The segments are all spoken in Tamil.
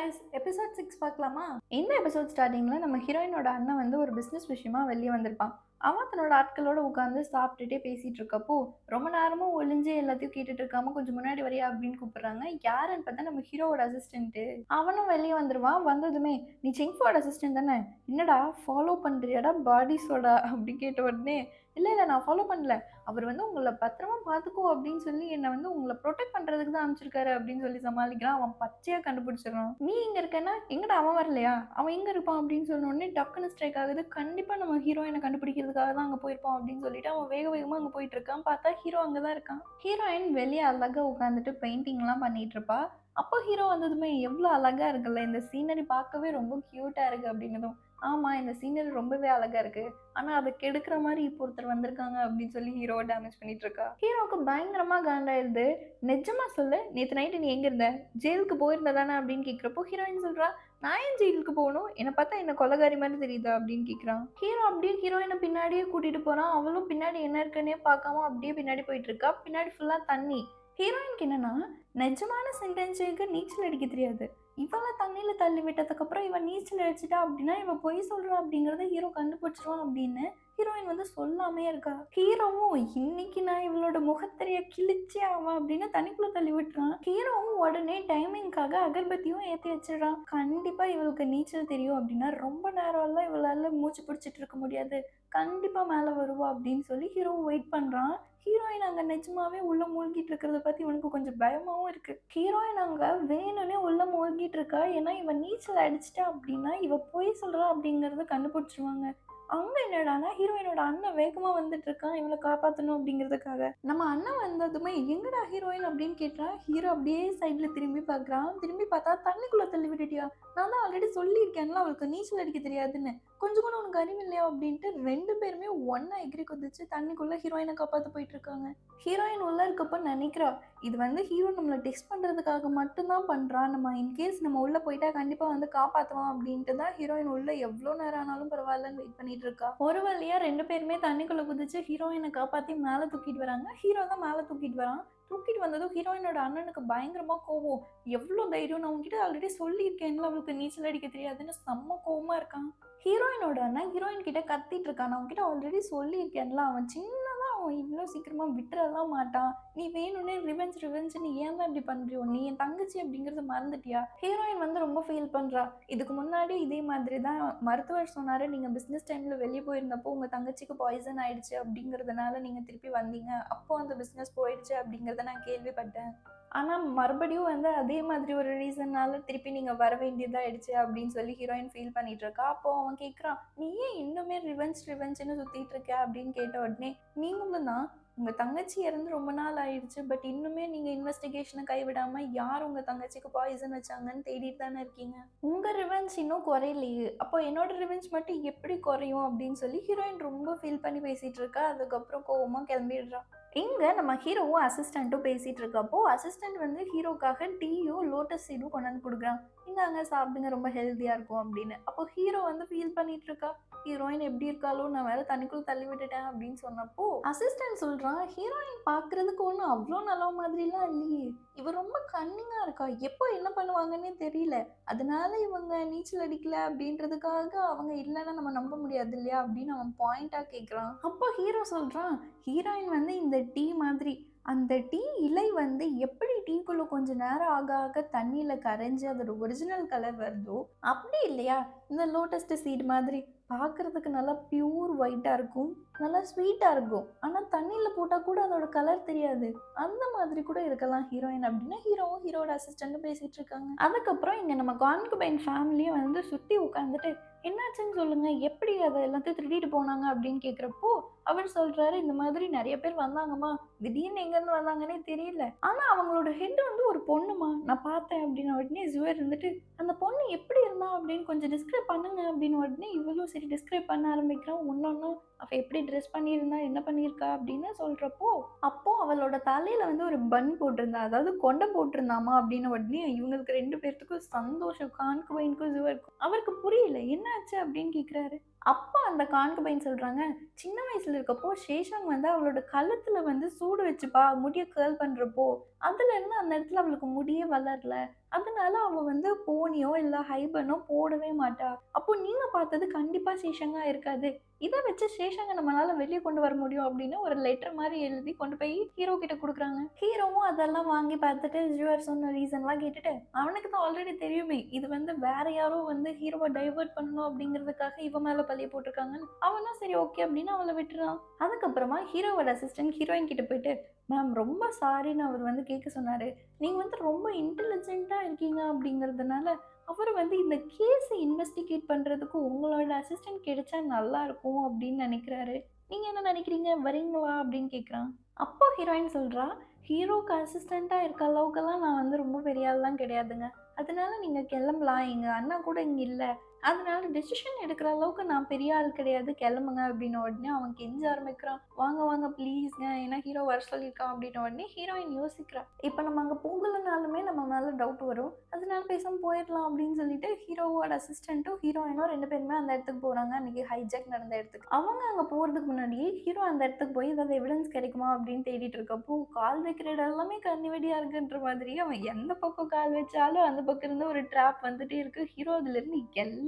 गाइस எபிசோட் 6 பார்க்கலாமா? இந்த எபிசோட் ஸ்டார்டிங்ல நம்ம ஹீரோயினோட அண்ணன் வந்து ஒரு பிசினஸ் விஷயமா வெளிய வந்திருப்பான். அவன் தன்னோட ஆட்களோட உட்கார்ந்து சாப்பிட்டுட்டே பேசிட்டு இருக்கப்போ, ரொம்ப நேரமா ஒளிஞ்சு எல்லாத்தையும் கேட்டுட்டு இருக்காம கொஞ்சம் முன்னாடி வரியா அப்படின்னு கூப்பிடுறாங்க. யாருன்னு பார்த்தா நம்ம ஹீரோவோட அசிஸ்டன்ட். அவனும் வெளிய வந்துருவான். வந்ததுமே நீ சிங்ஃபோட அசிஸ்டன்ட் தானே? என்னடா ஃபாலோ பண்றியாடா பாடிஸோட அப்படி கேட்ட உடனே இல்ல நான் ஃபாலோ பண்ணல. அவர் வந்து உங்கள பத்திரமா பார்த்துக்கோ அப்படின்னு சொல்லி என்ன வந்து உங்கள புரொடெக்ட் பண்றதுக்கு தான் அனுப்பிச்சிருக்காரு அப்படின்னு சொல்லி சமாளிக்கிறான். அவன் பச்சையா கண்டுபிடிச்சிடுறான். நீ இங்க இருக்கன்னா எங்கடா அவன் வரலையா? அவன் எங்க இருப்பான் அப்படின்னு சொன்ன உடனே டக்குன்னு ஸ்ட்ரைக் ஆகுது. கண்டிப்பா நம்ம ஹீரோயினை கண்டுபிடிக்கிறதுக்காக தான் அங்க போயிருப்பான் அப்படின்னு சொல்லிட்டு அவன் வேக வேகமா அங்க போயிட்டு இருக்கான். பார்த்தா ஹீரோ அங்கதான் இருக்கான். ஹீரோயின் வெளியே அழகா உட்காந்துட்டு பெயிண்டிங் எல்லாம் பண்ணிட்டு இருப்பா. அப்போ ஹீரோ வந்ததுமே எவ்வளவு அழகா இருக்குல்ல, இந்த சீனரி பார்க்கவே ரொம்ப கியூட்டா இருக்கு அப்படின்னதும் ஆமா இந்த சீனரி ரொம்பவே அழகா இருக்கு. ஆனா அத கெடுக்குற மாரி இப்போ ஒருத்தர் வந்திருக்காங்க அப்படின்னு சொல்லி ஹீரோவ டேமேஜ் பண்ணிட்டு இருக்கா. ஹீரோவுக்கு பயங்கரமா காண்டாயிருது. நிஜமா சொல்லு, நேத்து நைட்டு நீ எங்க இருந்த? ஜெயிலுக்கு போயிருந்த தானே அப்படின்னு கேட்கிறப்போ ஹீரோயின் சொல்றா, நான் ஏன் ஜெயிலுக்கு போகணும்? என்ன பார்த்தா என்ன கொலைகாரி மாதிரி தெரியுதா அப்படின்னு கேட்குறான். ஹீரோ அப்படியே ஹீரோயினை பின்னாடியே கூட்டிட்டு போறான். அவளும் பின்னாடி என்ன இருக்குன்னே பார்க்காம அப்படியே பின்னாடி போயிட்டு இருக்கா. பின்னாடி ஃபுல்லா தண்ணி. ஹீரோயினுக்கு என்னன்னா நிஜமான சென்டென்ஸுக்கு நீச்சல் அடிக்க தெரியாது. இவள தண்ணியில தள்ளி விட்டதுக்கப்புறம் இவன் நீச்சல் அடிச்சிட்டா அப்படின்னா இவன் பொய் சொல்றா அப்படிங்கிறத ஹீரோ கண்டுபிடிச்சிருவான் அப்படின்னு ஹீரோயின் வந்து சொல்லாமே இருக்கா. ஹீரோவும் இன்னைக்கு நான் இவளோட முகத்திரைய கிழிச்சே ஆவா அப்படின்னு தண்ணிக்குள்ள தள்ளி விட்டுறான். ஹீரோவும் உடனே டைமிங்காக அகர்பத்தியும் ஏத்தி வச்சிடறான். கண்டிப்பா இவளுக்கு நீச்சல் தெரியும் அப்படின்னா ரொம்ப நேரம் எல்லாம் இவளால மூச்சு பிடிச்சிட்டு இருக்க முடியாது, கண்டிப்பா மேல வருவா அப்படின்னு சொல்லி ஹீரோ வெயிட் பண்றான். ஹீரோயின் அங்க நிஜமாவே உள்ள மூழ்கிட்டு இருக்கிறத பத்தி இவனுக்கு கொஞ்சம் பயமாவும் இருக்கு. ஹீரோயின் அங்க வேணும்னே உள்ள மூழ்கிட்டு இருக்கா. ஏன்னா இவன் நீச்சல் அடிச்சிட்டா அப்படின்னா இவ பொய் சொல்றா அப்படிங்கறத கண்டுபிடிச்சிருவாங்க. அங்க என்னடான்னா ஹீரோயினோட அண்ணன் வேகமா வந்துட்டு இருக்கான் இவளை காப்பாத்தணும் அப்படிங்கிறதுக்காக. நம்ம அண்ணன் வந்ததுமே எங்கடா ஹீரோயின் அப்படின்னு கேட்டா ஹீரோ அப்படியே சைட்ல திரும்பி பார்க்கறான். திரும்பி பார்த்தா தண்ணிக்குள்ள தள்ளி விட்டுட்டியா? நான் தான் ஆல்ரெடி சொல்லியிருக்கேன்ல அவளுக்கு நீச்சல் அடிக்க தெரியாதுன்னு. கொஞ்சம் கூட உனக்கு அறிவு இல்லையா அப்படின்ட்டு 2 பேருமே ஒண்ணா எகிறி குதிச்சு தண்ணிக்குள்ள ஹீரோயினை காப்பாத்த போயிட்டு இருக்காங்க. ஹீரோயின் உள்ள இருக்கப்ப நினைக்கிறா இது வந்து ஹீரோ நம்மள டெஸ்ட் பண்றதுக்காக மட்டும்தான் பண்றான். நம்ம இன்கேஸ் நம்ம உள்ள போயிட்டா கண்டிப்பா வந்து காப்பாத்துவான் அப்படின்ட்டு தான் ஹீரோயின் உள்ள எவ்வளோ நேரம் ஆனாலும் பரவாயில்லன்னு வெயிட் பண்ணிட்டு இருக்கா. ஒரு வழியா 2 பேருமே தண்ணிக்குள்ள குதிச்சு ஹீரோயினை காப்பாத்தி மேல தூக்கிட்டு வராங்க. ஹீரோ தான் மேல தூக்கிட்டு வரான். தூக்கிட்டு வந்ததும் ஹீரோயினோட அண்ணனுக்கு பயங்கரமா கோவம். எவ்வளோ தைரியம், நான் உன்கிட்ட ஆல்ரெடி சொல்லியிருக்கேன்ல அவளுக்கு நீச்சல் அடிக்க தெரியாதுன்னு செம்ம கோவமா இருக்கான். ஹீரோயினோட அண்ணன் ஹீரோயின் கிட்ட கத்திட்டு இருக்கான். நான் உன்கிட்ட ஆல்ரெடி சொல்லியிருக்கேன்ல அவன் சின்னதா அவன் இவ்வளோ சீக்கிரமா விட்டுறலாம் மாட்டான். நீ வேணும்னே ரிவெஞ்சுன்னு ஏன் தான் இப்படி பண்றியோ? நீ என் தங்கச்சி அப்படிங்கறத மறந்துட்டியா? ஹீரோயின் வந்து ரொம்ப ஃபீல் பண்றா. இதுக்கு முன்னாடி இதே மாதிரி தான் மருத்துவர் சொன்னாரு, நீங்க பிசினஸ் டைம்ல வெளியே போயிருந்தப்போ உங்க தங்கச்சிக்கு பாய்சன் ஆயிடுச்சு அப்படிங்கறதுனால நீங்க திருப்பி வந்தீங்க, அப்போ அந்த பிசினஸ் போயிடுச்சு அப்படிங்கறத நான் கேள்விப்பட்டேன். ஆனா மறுபடியும் வந்து அதே மாதிரி ஒரு ரீசன்னால திருப்பி நீங்க வர வேண்டியதா ஆயிடுச்சு அப்படின்னு சொல்லி ஹீரோயின் ஃபீல் பண்ணிட்டு இருக்கா. அப்போ அவன் கேட்குறான், நீ ஏன் இன்னுமே ரிவெஞ்சுன்னு சுத்திட்டு இருக்க அப்படின்னு கேட்ட உடனே, நீங்களும் தான் உங்க தங்கச்சி இறந்து ரொம்ப நாள் ஆயிடுச்சு, பட் இன்னுமே நீங்க இன்வெஸ்டிகேஷனை கைவிடாம யார் உங்க தங்கச்சிக்கு பாய்சன் வச்சாங்கன்னு தேடிட்டு தானே இருக்கீங்க. உங்க ரிவெஞ்ச் இன்னும் குறையலையே, அப்போ என்னோட ரிவெஞ்ச் மட்டும் எப்படி குறையும் அப்படின்னு சொல்லி ஹீரோயின் ரொம்ப ஃபீல் பண்ணி பேசிட்டு இருக்கா. அதுக்கப்புறம் கோவமா கிளம்பிடுறா. இங்க நம்ம ஹீரோவும் அசிஸ்டண்ட்டும் பேசிட்டு இருக்கப்போ அசிஸ்டன்ட் வந்து ஹீரோக்காக டீயும் லோட்டஸ் சீடும் கொண்டு வந்து கொடுக்குறான். இந்தாங்க சாப்பிடுங்க, ரொம்ப ஹெல்த்தியா இருக்கும் அப்படின்னு. அப்போ ஹீரோ வந்து ஃபீல் பண்ணிட்டு இருக்கா. ஹீரோயின் எப்படி இருக்காளோ, நான் வேற தண்ணிக்குள்ள தள்ளி விட்டுட்டேன் அப்படின்னு சொன்னப்போ அசிஸ்டன்ட் சொல்றான், ஹீரோயின் பாக்குறதுக்கு ஒன்றும் அவ்வளோ நல்ல மாதிரிலாம் இல்லையே, இவ ரொம்ப கன்னிங்கா இருக்கா, எப்போ என்ன பண்ணுவாங்கன்னே தெரியல, அதனால இவங்க நீச்சல் அடிக்கல அப்படின்றதுக்காக அவங்க இல்லைன்னா நம்ம நம்ப முடியாது இல்லையா அப்படின்னு அவன் பாயிண்டா கேட்குறான். அப்போ ஹீரோ சொல்றான், ஹீரோயின் வந்து இந்த டீ மாதிரி, அந்த டீ இலை வந்து எப்படி டீக்குள்ள கொஞ்ச நேரம் ஆக ஆக தண்ணியில கரைஞ்சு அதோட ஒரிஜினல் கலர் வருதோ அப்படி இல்லையா இந்த லோட்டஸ் சீட் மாதிரி பார்க்கறதுக்கு நல்லா பியூர் ஒயிட்டா இருக்கும், நல்லா ஸ்வீட்டா இருக்கும், ஆனா தண்ணியில போட்டா கூட அதோட கலர் தெரியாது, அந்த மாதிரி கூட இருக்கலாம் ஹீரோயின் அப்படின்னு ஹீரோவும் ஹீரோட அசிஸ்டன்ட்டும் பேசிட்டு இருக்காங்க. அதுக்கப்புறம் இங்க நம்ம கான்குபைன் ஃபேமிலியை வந்து சுத்தி உட்காந்துட்டு என்னாச்சுன்னு சொல்லுங்க, எப்படி அதை எல்லாத்தையும் திருடிட்டு போனாங்க அப்படின்னு கேட்குறப்போ அவர் சொல்றாரு, இந்த மாதிரி நிறைய பேர் வந்தாங்கம்மா, திடீர்னு எங்கேருந்து வந்தாங்கன்னே தெரியல, ஆனா அவங்களோட ஹெட் வந்து ஒரு பொண்ணுமா, நான் பார்த்தேன் அப்படின்னு உடனே ஜுவர் இருந்துட்டு அந்த பொண்ணு எப்படி இருந்தா அப்படின்னு கொஞ்சம் டிஸ்கிரைப் பண்ணுங்க அப்படின்னு உடனே இவளும் சரி டிஸ்கிரைப் பண்ண ஆரம்பிக்கிறான். ஒன்னொன்னும் அவ எப்படி ட்ரெஸ் பண்ணியிருந்தா, என்ன பண்ணியிருக்கா அப்படின்னு சொல்றப்போ அப்போ அவளோட தலையில வந்து ஒரு பன் போட்டிருந்தா, அதாவது கொண்டை போட்டிருந்தாமா அப்படின்னு உடனே இவங்களுக்கு 2 பேர்த்துக்கும் சந்தோஷம். கான்குபைனுக்கும் ஜுவருக்கும். அவருக்கு புரியல என்னாச்சு அப்படின்னு கேட்குறாரு. அப்போ அந்த கான்குபைன் சொல்றாங்க, சின்ன வயசுல இருக்கப்போ ஷேஷாங் வந்து அவளோட கழுத்துல வந்து சூடு வச்சுப்பா முடிய கேர்ள் பண்றப்போ, அதுல இருந்து அந்த இடத்துல அவளுக்கு முடியே வளரல, அதனால அவ வந்து போனியோ இல்ல ஹைபனோ போடவே மாட்டா. அப்போ நீங்க பார்த்தது கண்டிப்பா சேஷங்கா இருக்காது. இத வச்சு சேஷங்க நம்மளால வெளிய கொண்டு வர முடியும் அப்படின்னு ஒரு லெட்டர் மாரி எழுதி கொண்டு போய் ஹீரோ கிட்ட குடுக்குறாங்க. ஹீரோவும் அதெல்லாம் வாங்கி பார்த்துட்டு ஜுவர் சொன்ன ரீசன்லாம் கேட்டுட்டு, அவனுக்கு தான் ஆல்ரெடி தெரியுமே. இது வந்து வேற யாரோ வந்து ஹீரோவ டைவர்ட் பண்ணணும் அப்படிங்கிறதுக்காக இவ மேல பழிய போட்டுருக்காங்கன்னு. அவனும் சரி ஓகே அப்படின்னு அவள விட்டுறான். அதுக்கப்புறமா ஹீரோவோட அசிஸ்டன்ட் ஹீரோயின் கிட்ட போயிட்டு, மேம் ரொம்ப சாரின்னு அவர் வந்து கேட்க சொன்னாரு. நீங்க வந்து ரொம்ப இன்டெலிஜென்ட்டா இருக்கீங்க அப்படிங்கிறதுனால, அவரு வந்து இந்த கேஸ இன்வெஸ்டிகேட் பண்றதுக்கு உங்களோட அசிஸ்டன்ட் கிடைச்சா நல்லாருக்கும் அப்படின்னு நெனைக்கிறாரு. நீங்க என்ன நெனைக்கிறீங்க? வரீங்களா? அப்படின்னு கேட்குறான். அப்போ ஹீரோயின் சொல்றா, ஹீரோக்கு அசிஸ்டன்ட்டா இருக்க அளவுக்கெல்லாம் நான் வந்து ரொம்ப பெரிய ஆள்லாம் கிடையாதுங்க. அதனால நீங்க கிளம்பலாம். எங்க அண்ணா கூட இங்க இல்ல. அதனால டெசிஷன் எடுக்கிற அளவுக்கு நான் பெரிய ஆள் கிடையாது. கிளம்புங்க அப்படின்ன உடனே அவன் கெஞ்ச ஆரம்பிக்கிறான். வாங்க வாங்க ப்ளீஸ்ங்க. ஏன்னா ஹீரோ வர சொல்லியிருக்கான் அப்படின்ன உடனே ஹீரோயின் யோசிக்கிறா. இப்ப நம்ம அங்க போகலனாலுமே நம்ம மேல டவுட் வரும். அதனால பேசாம போயிரலாம் அப்படின்னு சொல்லிட்டு ஹீரோவோட அசிஸ்டன்ட்டும், ஹீரோயினும் 2 பேருமே அந்த இடத்துக்கு போறாங்க. அன்னைக்கு ஹைஜாக் நடந்த இடத்துக்கு. அவங்க அங்க போறதுக்கு முன்னாடியே ஹீரோ அந்த இடத்துக்கு போய் ஏதாவது எவிடன்ஸ் கிடைக்குமா அப்படின்னு தேடிட்டு இருக்கப்போ, கால் வைக்கிற இடம் எல்லாமே கண்ணிவெடியா இருக்குன்ற மாதிரி அவன் எந்த பக்கம் கால் வச்சாலும் அந்த பக்கம் இருந்து ஒரு ட்ராப் வந்துட்டே இருக்கு. ஹீரோ அதுலருந்து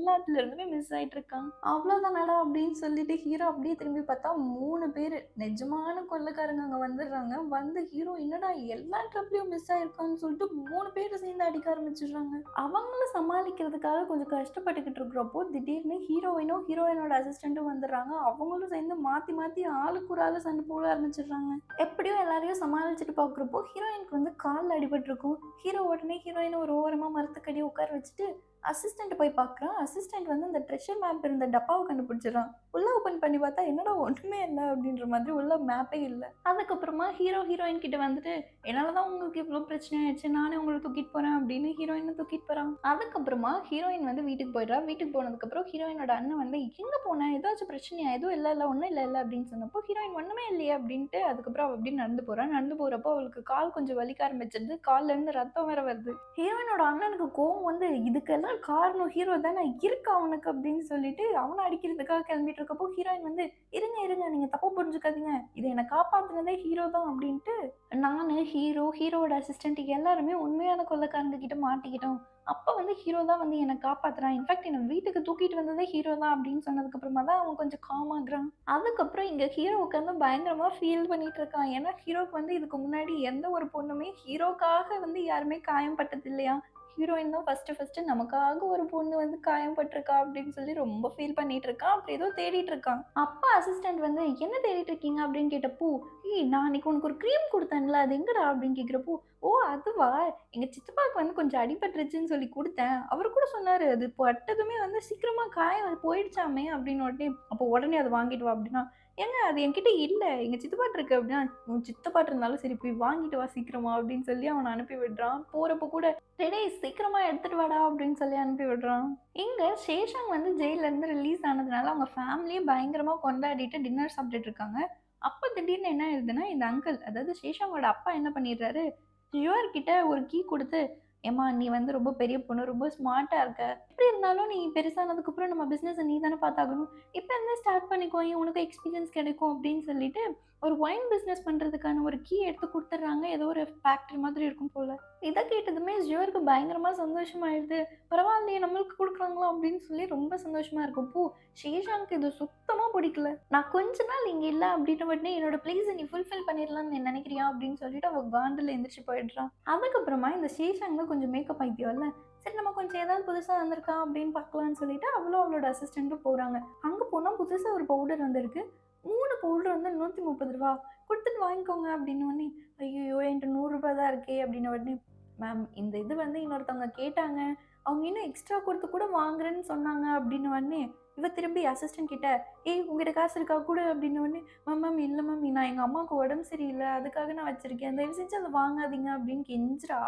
எல்லாத்துல இருந்துமே மிஸ் ஆயிட்டு இருக்கான். அவ்வளோதானடா அப்படின்னு சொல்லிட்டு ஹீரோ அப்படியே திரும்பி பார்த்தா 3 பேரு நிஜமான கொள்ளைக்காரங்க அங்க வந்துடுறாங்க. வந்து ஹீரோ என்னடா எல்லா ட்ரப்லயும் மிஸ் ஆயிருக்கான்னு சொல்லிட்டு 3 பேரு சேர்ந்து அடிக்க ஆரம்பிச்சிடுறாங்க. அவங்கள சமாளிக்கிறதுக்காக கொஞ்சம் கஷ்டப்பட்டுக்கிட்டு இருக்கிறப்போ திடீர்னு ஹீரோயினும் ஹீரோயினோட அசிஸ்டன்ட்டும் வந்துடுறாங்க. அவங்களும் சேர்ந்து மாத்தி மாத்தி ஆளுக்கு ஒரு ஆளு சண்டை போட ஆரம்பிச்சிடுறாங்க. எப்படியோ எல்லாரையும் சமாளிச்சுட்டு பார்க்குறப்போ ஹீரோயினுக்கு வந்து கால்ல அடிபட்டிருக்கும். ஹீரோ உடனே ஹீரோயினை ஒரு ஓரமா மரத்துக்கடி உட்கார வச்சுட்டு அசிஸ்டன்ட் போய் பார்க்குறான். அசிஸ்டன்ட் வந்து அந்த ட்ரெஷர் மேப் இருந்த டப்பாவ கண்டுபிடிச்சிடுறான். உள்ள ஓப்பன் பண்ணி பார்த்தா, என்னடா ஒண்ணுமே இல்ல அப்படின்ற மாதிரி உள்ள மேப்பே இல்ல. அதுக்கப்புறமா ஹீரோ, ஹீரோயின் கிட்ட வந்துட்டு, "என்னால தான் உங்களுக்கு இவ்ளோ பிரச்சனை ஆயிடுச்சு. நானே உங்கள தூக்கிட்டு போறேன்" அப்படின்னு ஹீரோயின தூக்கிட்டு போறான். அதுக்கப்புறமா ஹீரோயின் வந்து வீட்டுக்கு போயிடுறா. வீட்டுக்கு போனதுக்கப்புறம் ஹீரோயினோட அண்ணன் வந்து, "எங்க போன? ஏதாச்சும் பிரச்சனையா? எதுவும் இல்லல்ல, ஒண்ணும் இல்லல்ல" அப்படின்னு சொன்னப்போ, ஹீரோயின் ஒண்ணுமே இல்லையே அப்படின்ட்டு அதுக்கப்புறம் அவ அப்படியே நடந்து போறா. நடந்து போறப்போ அவளுக்கு கால் கொஞ்சம் வலிக்க ஆரம்பிச்சிருது. கால்ல இருந்து ரத்தம் வேற வருது. ஹீரோயினோட அண்ணனுக்கு கோவம் வந்து, "இதுக்கெல்லாம் காரணம் ஹீரோ தானே இருக்கா அவனுக்கு" அப்படின்னு சொல்லிட்டு அவன அடிக்கிறதுக்காக கிளம்பிட்டு இருக்கப்போ ஹீரோயின் வந்து, "இருங்க இருங்க நீங்க தப்பா புரிஞ்சுக்காதீங்க. இத என்ன காப்பாத்துனதே ஹீரோ தான்" அப்படின்ட்டு, நானு, ஹீரோ, ஹீரோவோட அசிஸ்டன்ட் எல்லாருமே உண்மையான கொள்ளைக்காரங்க கிட்ட மாட்டிக்கிட்டோம். அப்ப வந்து ஹீரோ தான் வந்து என்ன காப்பாத்துறான். இன்ஃபாக்ட் என்ன வீட்டுக்கு தூக்கிட்டு வந்ததே ஹீரோ தான் அப்படின்னு சொன்னதுக்கு அப்புறமா தான் அவன் கொஞ்சம் காம் ஆகுறான். அதுக்கப்புறம் இங்க ஹீரோ உட்காந்து பயங்கரமா ஃபீல் பண்ணிட்டு இருக்கான். ஏன்னா ஹீரோக்கு வந்து இதுக்கு முன்னாடி எந்த ஒரு பொண்ணுமே ஹீரோக்காக வந்து யாருமே காயம் பட்டது இல்லையா. ஹீரோயின் தான் ஃபர்ஸ்ட்டு நமக்காக ஒரு பொண்ணு வந்து காயம் பட்டுருக்கா அப்படின்னு சொல்லி ரொம்ப ஃபீல் பண்ணிட்டு இருக்கான். அப்புறம் ஏதோ தேடிட்டு இருக்கான். அப்ப அசிஸ்டன்ட் வந்து என்ன தேடிட்டு இருக்கீங்க அப்படின்னு கேட்டப்போ, "ஏய் நான் அன்னைக்கு உனக்கு ஒரு கிரீம் குடுத்தேன்ல அது எங்கடா?" அப்படின்னு கேட்கிறப்போ, "ஓ அதுவா? எங்க சித்தப்பாவுக்கு வந்து கொஞ்சம் அடிபட்டுருச்சுன்னு சொல்லி குடுத்தேன். அவரு கூட சொன்னாரு அது பட்டதுமே வந்து சீக்கிரமா காயம் அது போயிடுச்சாமே" அப்படின்னு உடனே, "அப்போ உடனே அத வாங்கிட்டு வா" அப்படின்னா, "ஏங்க அது என்கிட்ட இல்ல. எங்க சித்தப்பாட்ட இருக்கு" அப்படின்னா, "உன் சித்தப்பாட்ட இருந்தாலும் சரி போய் வாங்கிட்டு வா சீக்கிரமா" அப்படின்னு சொல்லி அவன அனுப்பி விடுறான். போறப்போ கூட "டேய் டேய் சீக்கிரமா எடுத்துட்டு வாடா" அப்படின்னு சொல்லி அனுப்பி விடுறான். இங்க சேஷாங் வந்து ஜெயில்ல இருந்து ரிலீஸ் ஆனதுனால அவங்க ஃபேமிலியே பயங்கரமா கொண்டாடிட்டு டின்னர் சாப்பிட்டுட்டு இருக்காங்க. அப்ப திடீர்னு என்ன ஆயிடுதுன்னா, இந்த அங்கிள் அதாவது சேஷாங்கோட அப்பா என்ன பண்ணிடுறாரு, யுவர் கிட்ட ஒரு கீ குடுத்து, "ஏம்மா நீ வந்து ரொம்ப பெரிய பொண்ணு, ரொம்ப ஸ்மார்ட்டா இருக்க. எப்படி இருந்தாலும் நீ பெருசானதுக்கப்புறம் நம்ம பிசினஸ நீ தானே பார்த்தாகணும். இப்ப இருந்தே ஸ்டார்ட் பண்ணிக்கோயேன். உனக்கு எக்ஸ்பீரியன்ஸ் கிடைக்கும்" அப்படின்னு சொல்லிட்டு ஒரு ஒயின் பிசினஸ் பண்றதுக்கான ஒரு கீ எடுத்து குடுத்துடுறாங்க. ஏதோ ஒரு ஃபேக்டரி மாதிரி இருக்கும் போல. இத கேட்டதுமே ஜியோருக்கு பயங்கரமா சந்தோஷமாயிடுது. பரவாயில்லையே நம்மளுக்கு குடுக்குறாங்களா அப்படின்னு சொல்லி ரொம்ப சந்தோஷமா இருக்கப்போ, ஷேஷாங்க்கு இது சுத்தமா பிடிக்கல. "நான் கொஞ்ச நாள் இங்க இல்ல அப்படின்ன உடனே என்னோட பிளேஸ நீ ஃபுல்ஃபில் பண்ணிடலாம்னு நீ நினைக்கிறியா?" அப்படின்னு சொல்லிட்டு அவ காண்டுல எந்திரிச்சு போயிடுறா. அதுக்கப்புறமா இந்த ஷேஷாங் தான் கொஞ்சம் மேக்கப் பைத்தியம்ல. சரி நம்ம கொஞ்சம் ஏதாவது புதுசா வந்திருக்கா அப்படின்னு பார்க்கலாம்னு சொல்லிட்டு அவளும் அவளோட அசிஸ்டன்ட்டும் போறாங்க. அங்க போனா புதுசா ஒரு பவுடர் வந்திருக்கு. 3 பவுடர் வந்து ரூ. 130 குடுத்துட்டு வாங்கிக்கோங்க அப்படின்னோனே, "ஐய்யய்யோ! என்ட்ட ரூ. 100 தான் இருக்கே" அப்படின்ன உடனே, "மேம் இந்த இது வந்து இன்னொருத்தவங்க கேட்டாங்க. அவங்க இன்னும் எக்ஸ்ட்ரா குடுத்து கூட வாங்குறேன்னு சொன்னாங்க" அப்படின்ன உடனே, இவ திரும்பி அசிஸ்டன்ட் கிட்ட, "ஏய் உன்கிட்ட காசு இருக்கா குடு" அப்படின்ன உடனே, "மேம் மேம் இல்ல மேம் நான் எங்க அம்மாவுக்கு உடம்பு சரியில்ல. அதுக்காக நான் வச்சிருக்கேன். தயவு செஞ்சு அத வாங்காதீங்க" அப்படின்னு கெஞ்சுறா.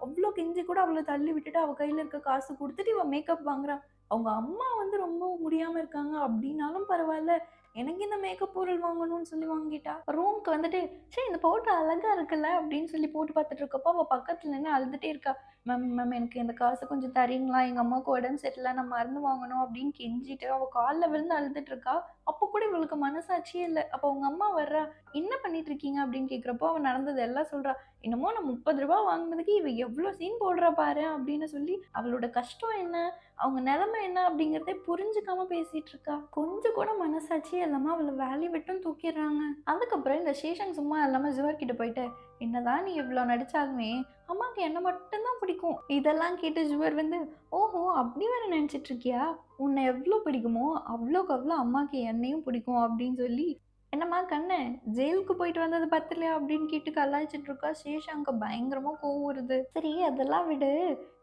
அவ்ளோ கெஞ்சி கூட அவள தள்ளி விட்டுட்டு அவ கையில இருக்க காசு குடுத்துட்டு இவ மேக்கப் வாங்குறா. அவங்க அம்மா வந்து ரொம்ப முடியாம இருக்காங்க அப்படின்னாலும் பரவால்ல. எனக்கு இந்த மேக்கப் பொருள் வாங்கணும்னு சொல்லி வாங்கிட்டா. ரூம்க்கு வந்துட்டு, "ச்சே இந்த பவுடர் அழகா இருக்குல்ல" அப்படின்னு சொல்லி போட்டு பார்த்துட்டு இருக்கப்போ, அவ பக்கத்துல நின்னு அழுதுட்டே இருக்கா. மேம் மேம் எனக்கு இந்த காசு கொஞ்சம் தரீங்களா? எங்க அம்மாவுக்கு உடம்பு சரியில்ல. நான் மருந்து வாங்கணும் அப்படின்னு கெஞ்சிட்டு அவ கால்ல விழுந்து அழுதுட்டு இருக்கா. அப்போ கூட இவளுக்கு மனசாட்சியே இல்ல. அப்போ அவங்க அம்மா வர்றா, "என்ன பண்ணிட்டு இருக்கீங்க?" அப்படின்னு கேட்கிறப்போ, அவ நடந்தது எல்லாம் சொல்றா. என்னமோ நான் ரூ. 30 வாங்குனதுக்கு இவ எவ்ளோ சீன் போடுறா பாரேன் அப்படின்னு சொல்லி, அவளோட கஷ்டம் என்ன? அவங்க நிலைமை என்ன அப்படிங்கிறதே புரிஞ்சுக்காம பேசிட்டு இருக்கா. கொஞ்சம் கூட மனசாட்சியே இல்லாம அவள வேலைய விட்டும் தூக்கிர்றாங்க. அதுக்கப்புறம் இந்த சேஷன் சும்மா இல்லாம ஜுவர் கிட்ட போயிட்டு, "என்னதான் நீ இவ்ளோ நடிச்சாலுமே, அம்மாக்கு என்ன மட்டும் தான் பிடிக்கும்." இதெல்லாம் கேட்டு ஜுவர் வந்து, "ஓஹோ! அப்படி வேற நெனச்சிட்டு இருக்கியா? உன்ன எவ்ளோ பிடிக்குமோ, அவ்ளோக்கு அவ்ளோ அம்மாக்கு என்னையும் பிடிக்கும்." அப்படின்னு சொல்லி, "என்னம்மா கண்ணு, ஜெயிலுக்கு போயிட்டு வந்தது பத்தலையா?" அப்படின்னு கேட்டு கலாய்ச்சிட்டு இருக்கா. சேஷாங்க்கு பயங்கரமா கோவம் வருது. "சரி அதெல்லாம் விடு.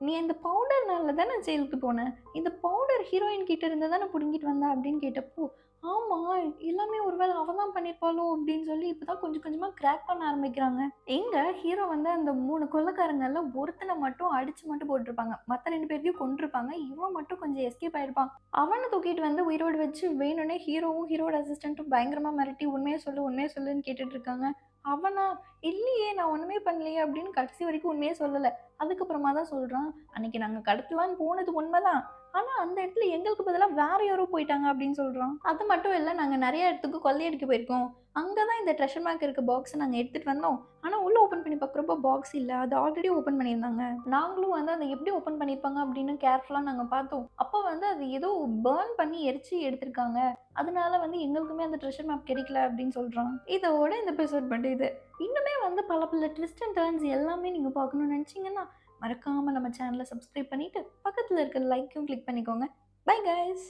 நீ இந்த பவுடர்னால தானே ஜெயிலுக்கு போன. இந்த பவுடர் ஹீரோயின் கிட்ட இருந்து தானே புடுங்கிட்டு வந்த." அப்படின்னு கேட்டப்போ, "ஆமா, எல்லாமே ஒரு வேள அவ தான் பண்ணியிருப்பாளோ?" அப்படின்னு சொல்லி இப்ப தான் கொஞ்சம் கொஞ்சமா கிராக் பண்ண ஆரம்பிக்கிறாங்க. எங்க ஹீரோ வந்து அந்த 3 கொலைக்காரங்கள்ல ஒருத்தன மட்டும் அடிச்சு மட்டும் போட்டுருப்பாங்க. மத்த 2 பேத்தையும் கொன்றுப்பாங்க. இவன் மட்டும் கொஞ்சம் எஸ்கேப் ஆயிருப்பான். அவன தூக்கிட்டு வந்து உயிரோட வச்சு வேணும்னே ஹீரோவும், ஹீரோவோட அசிஸ்டன்ட்டும் பயங்கரமா மிரட்டி உண்மைய சொல்லு, உண்மைய சொல்லுன்னு கேட்டுட்டு இருக்காங்க. அவனா, "இல்லையே நான் ஒண்ணுமே பண்ணலையே" அப்படின்னு கடைசி வரைக்கும் உண்மையே சொல்லல. அதுக்கப்புறமா தான் சொல்றான், "அன்னைக்கு நாங்க கடத்தலான்னு போனது உண்மதான். ஆனா அந்த இடத்துல எங்களுக்கு பதிலா வேற யாரோ போயிட்டாங்க" அப்படின்னு சொல்றான். அது மட்டும் இல்ல, "நாங்க நெறைய இடத்துக்கு கொள்ளையடிக்க போயிருக்கோம். அங்க தான் இந்த ட்ரெஷர் மேப் இருக்க பாக்ஸ நாங்க எடுத்துட்டு வந்தோம். ஆனா உள்ள ஓப்பன் பண்ணி பார்க்குறப்போ பாக்ஸ் இல்ல. அது ஆல்ரெடி ஓப்பன் பண்ணியிருந்தாங்க. நாங்களும் வந்து அத எப்படி ஓப்பன் பண்ணியிருப்பாங்க அப்படின்னு கேர்ஃபுல்லா நாங்க பார்த்தோம். அப்ப வந்து அது ஏதோ பர்ன் பண்ணி எரிச்சு எடுத்திருக்காங்க. அதனால வந்து எங்களுக்குமே அந்த ட்ரெஷர் மேப் கிடைக்கல" அப்படின்னு சொல்றான். இதோட இந்த எபிசோட் முடியுது. இன்னுமே வந்து பல பல ட்விஸ்ட் அண்ட் டர்ன்ஸ் எல்லாமே நீங்க பார்க்கணும்னு நெனச்சீங்கன்னா, மறக்காம நம்ம சேனல சப்ஸ்கிரைப் பண்ணிட்டு, பக்கத்துல இருக்க லைக்கும் கிளிக் பண்ணிக்கோங்க. Bye guys.